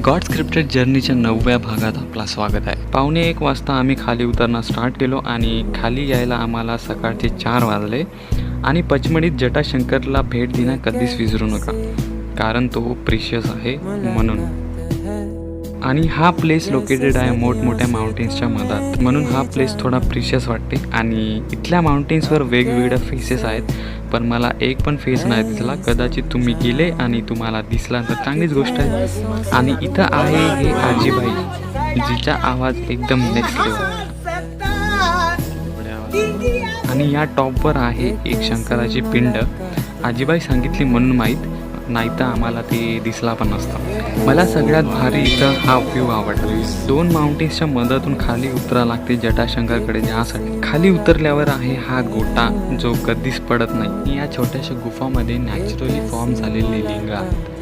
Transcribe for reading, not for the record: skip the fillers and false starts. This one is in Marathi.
गॉड स्क्रिप्टेड जर्नीच्या 9व्या भागात आपला स्वागत आहे. 1:45 वाजता आम्ही खाली उतरणं स्टार्ट केलो आणि खाली यायला आम्हाला सकाळचे 4 वाजले. आणि पचमढीत जटाशंकरला भेट देणं कधीच विसरू नका, कारण तो प्रिशियस आहे म्हणून. आणि हा प्लेस लोकेटेड आहे मोठमोठ्या माउंटेन्सच्या मधात, म्हणून हा प्लेस थोडा प्रिशियस वाटते. आणि इथल्या माउंटेन्सवर वेगवेगळ्या फेसेस आहेत, पण मला एक पण फेस नाही दिसला. कदाचित तुम्ही गेले आणि तुम्हाला दिसला तर चांगलीच गोष्ट आहे. आणि इथं आहे हे आजीबाई, जिचा आवाज एकदम नेक्स्ट लेवल. आणि या टॉपवर आहे एक शंकराची पिंड. आजीबाई सांगितली म्हणून माहीत, नाही तर आम्हाला ते दिसला पण नसतं. मला सगळ्यात भारी इथं हा व्ह्यू आवडला. 2 माउंटेन्सच्या मधातून खाली उतरा लागते जटाशंकरकडे जाण्यासाठी. खाली उतरल्यावर आहे हा गोटा, जो कधीच पडत नाही. या छोट्याशा गुफामध्ये नॅचरली फॉर्म झालेले लिंग आहेत.